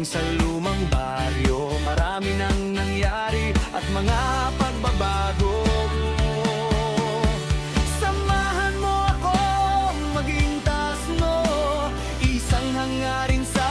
pagdating sa lumang baryo, marami nang nangyari at mga pagbabago. Samahan mo ako maging taas mo, isang hangarin sa